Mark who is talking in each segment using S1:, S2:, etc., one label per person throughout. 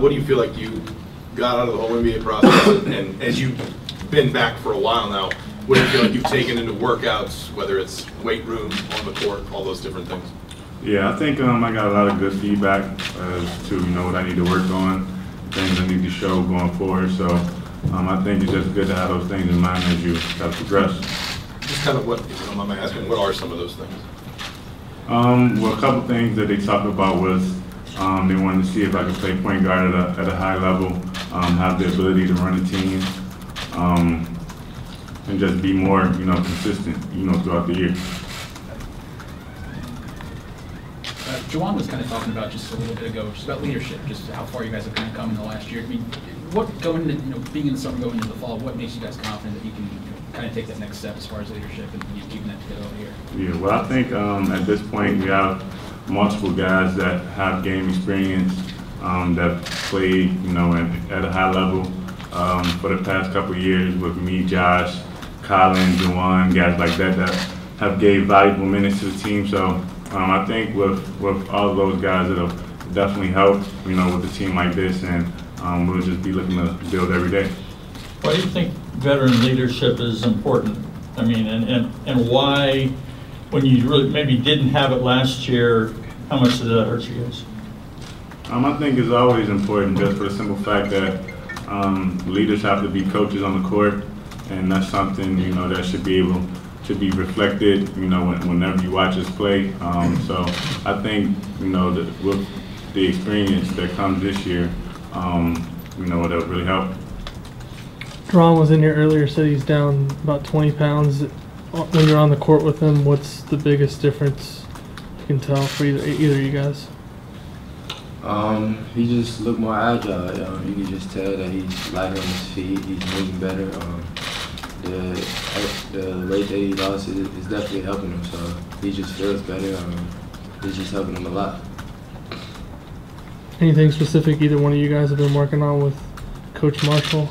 S1: what do you feel like you got out of the whole NBA process? And as you've been back for a while now, what do you feel like you've taken into workouts, whether it's weight room, on the court, all those different things?
S2: Yeah, I think I got a lot of good feedback as to what I need to work on, things I need to show going forward. So I think it's just good to have those things in mind as you got to progress.
S1: Just kind of what, if you don't mind me asking, what are some of those things?
S2: Well, a couple things that they talked about was they wanted to see if I could play point guard at a high level, have the ability to run a team, and just be more, consistent, throughout the year.
S3: Juwan was kind of talking about just a little bit ago, just about leadership, just how far you guys have kind of come in the last year. I mean, what going into, being in the summer, going into the fall, what makes you guys confident that you can kind of take that next step as far as leadership and keeping that together over here? Yeah,
S2: well, I think at this point we have multiple guys that have game experience, that played, at a high level for the past couple of years with me, Josh, Colin, Juwan, guys like that have gave valuable minutes to the team. So I think with all of those guys, it'll definitely help, with a team like this, and we'll just be looking to build every day.
S4: Why do you think veteran leadership is important? I mean, and why, when you really maybe didn't have it last year, how much did that hurt you guys?
S2: I think it's always important, just for the simple fact that leaders have to be coaches on the court, and that's something that should be reflected, whenever you watch us play. So I think with the experience that comes this year, it'll really help.
S5: Juwan was in here earlier, said he's down about 20 pounds. When you're on the court with him, what's the biggest difference you can tell for either of you guys?
S6: He just looked more agile. You can just tell that he's lighter on his feet. He's moving better. The weight that he lost is definitely helping him. So he just feels better. It's just helping him a lot.
S5: Anything specific either one of you guys have been working on with Coach Marshall?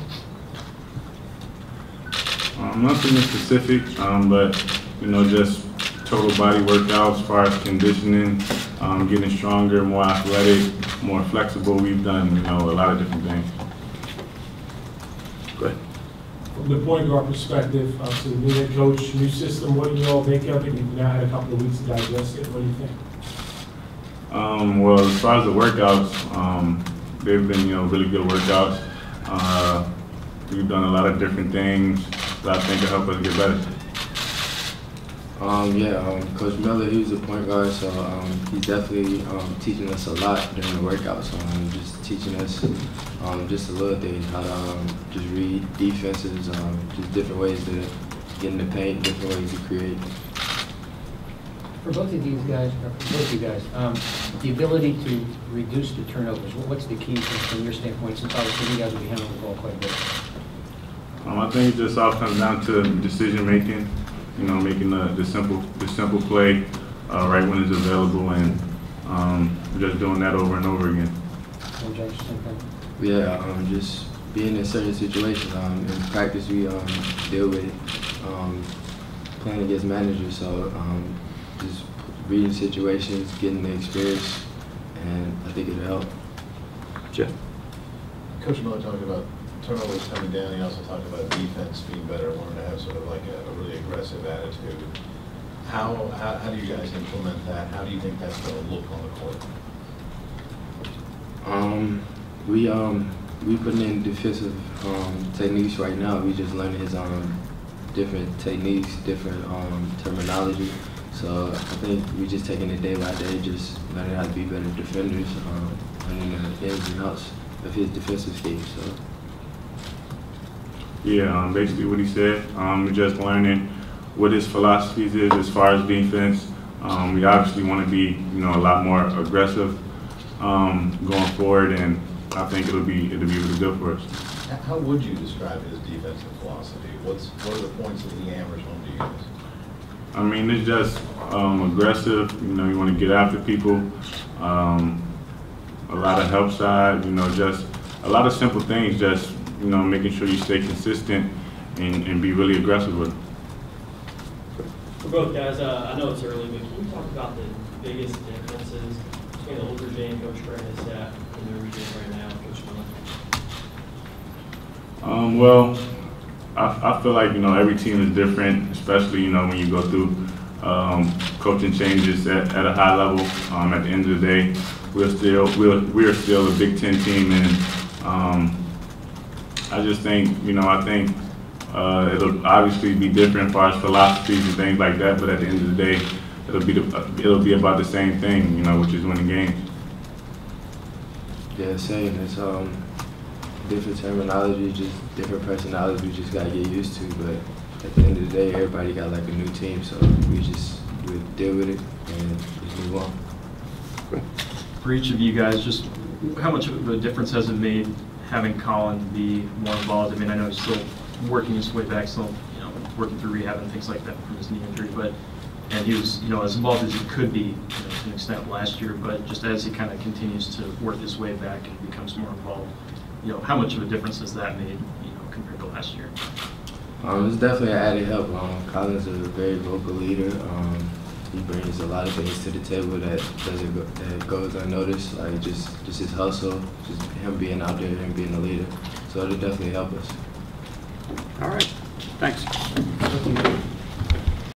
S2: Nothing specific, but just total body workouts as far as conditioning, getting stronger, more athletic, more flexible. We've done a lot of different things.
S6: Go ahead.
S7: From the point guard perspective, to the new head coach, new system, what do you all make of it? You've now had a couple of weeks to digest it. What do you think?
S2: Well, as far as the workouts, they've been really good workouts. We've done a lot of different things that I think will help us get better.
S6: Coach Miller, he was a point guard, so he's definitely teaching us a lot during the workouts. Just teaching us just the little things, how to just read defenses, just different ways to get in the paint, different ways to create.
S8: For both of these guys, the ability to reduce the turnovers, what's the key from your standpoint, since obviously you guys will be handling the ball quite a bit?
S2: I think it just all comes down to decision making, making the simple play right when it's available, and just doing that over and over again.
S6: Yeah, just being in certain situations. In practice, we deal with playing against managers, so just reading situations, getting the experience, and I think it'll help. Jeff.
S9: Coach Miller talked about turnovers coming down. He also talked about defense being better, wanting to have sort of like a really aggressive attitude. How do you guys implement that? How do you think that's going to look on the court?
S6: We putting in defensive techniques right now. We just learning his different techniques, different terminology. So I think we just taking it day by day, just learning how to be better defenders, learning the ins and outs of his defensive scheme. So.
S2: Yeah, basically what he said. We're just learning what his philosophies is as far as defense. We obviously want to be, a lot more aggressive going forward, and I think it'll be really good for us.
S9: How would you describe his defensive philosophy? What are the points that he hammers home to you guys?
S2: I mean, it's just aggressive. You want to get after people. A lot of help side. Just a lot of simple things. Just making sure you stay consistent and be really aggressive with it.
S10: For both guys, I know it's early, but can you talk about the biggest differences between the older Jay and Coach Gray and his staff in the region right now, Coach
S2: Well, I feel like, every team is different, especially, when you go through coaching changes at a high level. At the end of the day, we're still a Big Ten team, and I just think, I think it'll obviously be different as far as philosophies and things like that, but at the end of the day, it'll be about the same thing, which is winning games.
S6: Yeah, same. It's different terminology, just different personalities we just gotta get used to. But at the end of the day, everybody got like a new team, so we deal with it and just move on.
S11: For each of you guys, just how much of a difference has it made having Colin be more involved? I mean, I know he's still working his way back, still working through rehab and things like that from his knee injury, and he was as involved as he could be to an extent last year. But just as he kind of continues to work his way back and becomes more involved, how much of a difference has that made compared to last year?
S6: It's definitely an added help. Colin's a very vocal leader. He brings a lot of things to the table that goes unnoticed, like just his hustle, just him being out there, him being a leader. So it'll definitely help us.
S12: All right, thanks.